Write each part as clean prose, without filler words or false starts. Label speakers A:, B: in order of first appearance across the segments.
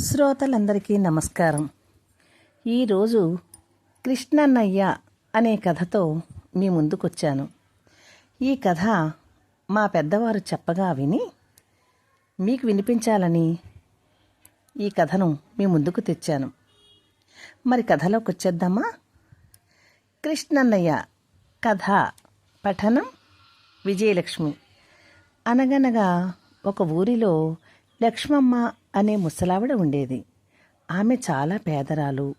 A: శ్రోతలందరికీ నమస్కారం. ఈరోజు కృష్ణన్నయ్య అనే కథతో మీ ముందుకొచ్చాను. ఈ కథ మా పెద్దవారు చెప్పగా విని మీకు వినిపించాలని ఈ కథను మీ ముందుకు తెచ్చాను. మరి కథలోకి వచ్చేద్దామా? కృష్ణన్నయ్య కథ పఠనం విజయలక్ష్మి. అనగనగా ఒక ఊరిలో లక్ష్మమ్మ అనే ముసలావిడ ఉండేది. ఆమె చాలా పేదరాలు.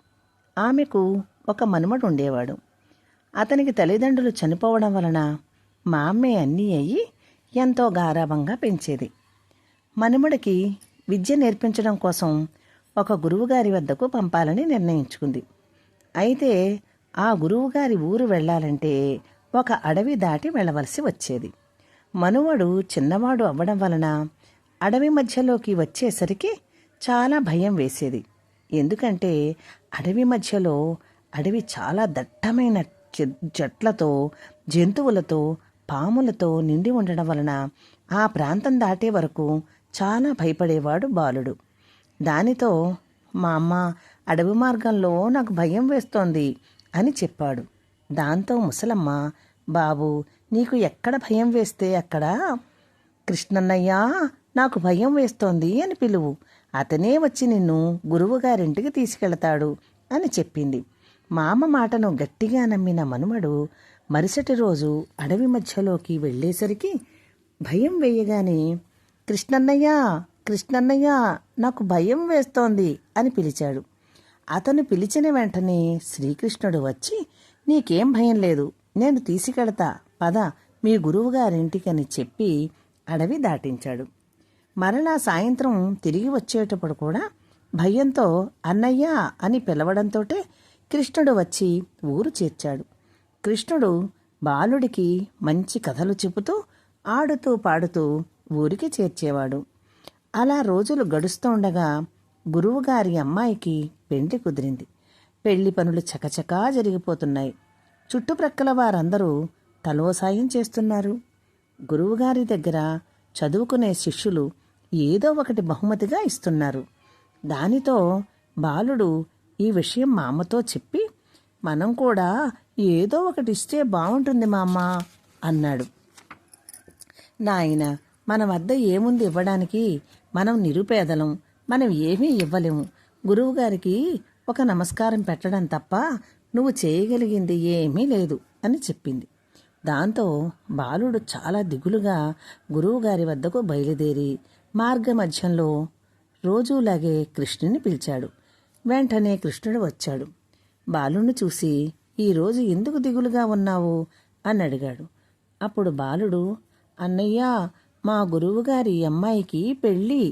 A: ఆమెకు ఒక మనుమడు ఉండేవాడు. అతనికి తల్లిదండ్రులు చనిపోవడం వలన మా అమ్మే అన్నీ అయ్యి ఎంతో గారాబంగా పెంచేది. మనుమడికి విద్య నేర్పించడం కోసం ఒక గురువుగారి వద్దకు పంపాలని నిర్ణయించుకుంది. అయితే ఆ గురువుగారి ఊరు వెళ్ళాలంటే ఒక అడవి దాటి వెళ్ళవలసి వచ్చేది. మనుమడు చిన్నవాడు అవ్వడం వలన అడవి మధ్యలోకి వచ్చేసరికి చాలా భయం వేసేది. ఎందుకంటే అడవి మధ్యలో అడవి చాలా దట్టమైన చెట్లతో, జంతువులతో, పాములతో నిండి ఉండడం వలన ఆ ప్రాంతం దాటే వరకు చాలా భయపడేవాడు బాలుడు. దానితో మా అమ్మ అడవి మార్గంలో నాకు భయం వేస్తోంది అని చెప్పాడు. దాంతో ముసలమ్మ, బాబు నీకు ఎక్కడ భయం వేస్తే అక్కడ కృష్ణన్నయ్య నాకు భయం వేస్తోంది అని పిలువు, అతనే వచ్చి నిన్ను గురువుగారింటికి తీసుకెళతాడు అని చెప్పింది. మా అమ్మ మాటను గట్టిగా నమ్మిన మనుమడు మరుసటి రోజు అడవి మధ్యలోకి వెళ్ళేసరికి భయం వేయగానే కృష్ణన్నయ్య కృష్ణన్నయ్య నాకు భయం వేస్తోంది అని పిలిచాడు. అతను పిలిచిన వెంటనే శ్రీకృష్ణుడు వచ్చి నీకేం భయం లేదు, నేను తీసుకెళతా పద మీ గురువుగారింటికని చెప్పి అడవి దాటించాడు. మరలా సాయంత్రం తిరిగి వచ్చేటప్పుడు కూడా భయంతో అన్నయ్య అని పిలవడంతో కృష్ణుడు వచ్చి ఊరు చేర్చాడు. కృష్ణుడు బాలుడికి మంచి కథలు చెబుతూ ఆడుతూ పాడుతూ ఊరికి చేర్చేవాడు. అలా రోజులు గడుస్తూ ఉండగా గురువుగారి అమ్మాయికి పెండ్లి కుదిరింది. పెళ్లి పనులు చకచకా జరిగిపోతున్నాయి. చుట్టుప్రక్కల వారందరూ తలో సాయం చేస్తున్నారు. గురువుగారి దగ్గర చదువుకునే శిష్యులు ఏదో ఒకటి బహుమతిగా ఇస్తున్నారు. దానితో బాలుడు ఈ విషయం మా అమ్మతో చెప్పి మనం కూడా ఏదో ఒకటి ఇస్తే బాగుంటుంది మా అమ్మ అన్నాడు. నాయన, మన వద్ద ఏముంది ఇవ్వడానికి? మనం నిరుపేదలం, మనం ఏమీ ఇవ్వలేము. గురువుగారికి ఒక నమస్కారం పెట్టడం తప్ప నువ్వు చేయగలిగింది ఏమీ లేదు అని చెప్పింది. దాంతో బాలుడు చాలా దిగులుగా గురువుగారి వద్దకు బయలుదేరి మార్గమధ్యంలో రోజులాగే కృష్ణుని పిలిచాడు. వెంటనే కృష్ణుడు వచ్చాడు. బాలుని చూసి ఈరోజు ఎందుకు దిగులుగా ఉన్నావు అని అడిగాడు. అప్పుడు బాలుడు, అన్నయ్య మా గురువుగారి అమ్మాయికి పెళ్ళి,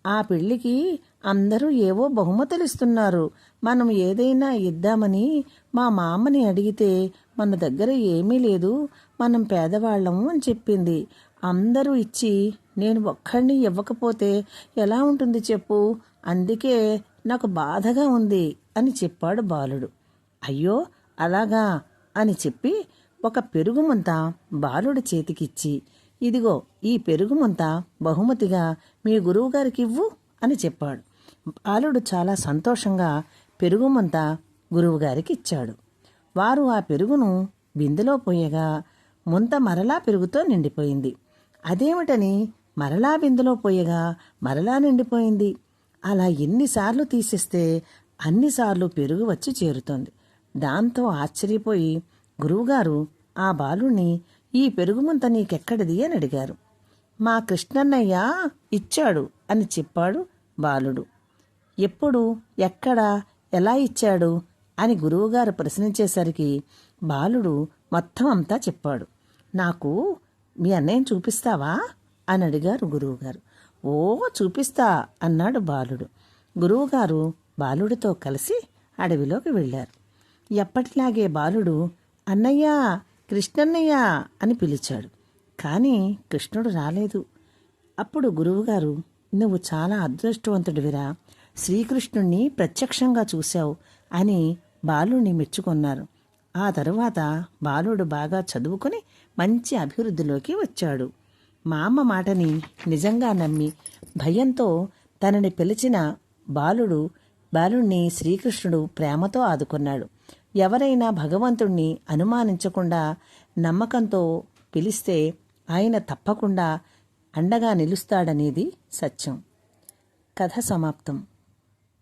A: ఆ పెళ్ళికి అందరూ ఏవో బహుమతులు ఇస్తున్నారు. మనం ఏదైనా ఇద్దామని మా మామని అడిగితే మన దగ్గర ఏమీ లేదు, మనం పేదవాళ్ళము అని చెప్పింది. అందరూ ఇచ్చి నేను ఒక్కడిని ఇవ్వకపోతే ఎలా ఉంటుంది చెప్పు, అందుకే నాకు బాధగా ఉంది అని చెప్పాడు బాలుడు. అయ్యో అలాగా అని చెప్పి ఒక పెరుగుముంత బాలుడి చేతికిచ్చి, ఇదిగో ఈ పెరుగుముంత బహుమతిగా మీ గురువుగారికి ఇవ్వు అని చెప్పాడు. బాలుడు చాలా సంతోషంగా పెరుగుముంత గురువుగారికి ఇచ్చాడు. వారు ఆ పెరుగును బిందెలో పోయగా ముంత మరలా పెరుగుతో నిండిపోయింది. అదేమిటని మరలా బిందెలో పోయగా మరలా నిండిపోయింది. అలా ఎన్నిసార్లు తీసేస్తే అన్నిసార్లు పెరుగు వచ్చి చేరుతోంది. దాంతో ఆశ్చర్యపోయి గురువుగారు ఆ బాలుణ్ణి ఈ పెరుగుముంత నీకెక్కడిది అని అడిగారు. మా కృష్ణన్నయ్య ఇచ్చాడు అని చెప్పాడు బాలుడు. ఎప్పుడు, ఎక్కడ, ఎలా ఇచ్చాడు అని గురువుగారు ప్రశ్నించేసరికి బాలుడు మొత్తం అంతా చెప్పాడు. నాకు మీ అన్నయ్యని చూపిస్తావా అని అడిగారు గురువుగారు. ఓ చూపిస్తా అన్నాడు బాలుడు. గురువుగారు బాలుడితో కలిసి అడవిలోకి వెళ్ళారు. ఎప్పటిలాగే బాలుడు అన్నయ్య కృష్ణన్నయ్య అని పిలిచాడు. కానీ కృష్ణుడు రాలేదు. అప్పుడు గురువుగారు, నువ్వు చాలా అదృష్టవంతుడివిరా, శ్రీకృష్ణుణ్ణి ప్రత్యక్షంగా చూశావు అని బాలుణ్ణి మెచ్చుకున్నారు. ఆ తరువాత బాలుడు బాగా చదువుకుని మంచి అభివృద్ధిలోకి వచ్చాడు. మా అమ్మ మాటని నిజంగా నమ్మి భయంతో తనని పిలిచిన బాలుణ్ణి శ్రీకృష్ణుడు ప్రేమతో ఆదుకున్నాడు. ఎవరైనా భగవంతుణ్ణి అనుమానించకుండా నమ్మకంతో పిలిస్తే ఆయన తప్పకుండా అండగా నిలుస్తాడనేది సత్యం. కథ సమాప్తం.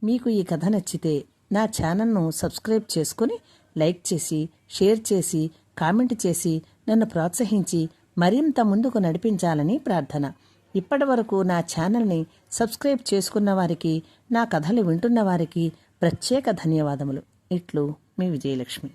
A: మీకు ఈ కథ నచ్చితే నా ఛానల్ను సబ్స్క్రైబ్ చేసుకుని లైక్ చేసి, షేర్ చేసి, కామెంట్ చేసి నన్ను ప్రోత్సహించి మరింత ముందుకు నడిపించాలని ప్రార్థన. ఇప్పటి వరకు నా ఛానల్ని సబ్స్క్రైబ్ చేసుకున్న వారికి, నా కథలు వింటున్న వారికి ప్రత్యేక ధన్యవాదములు. ఇట్లు మీ విజయలక్ష్మి.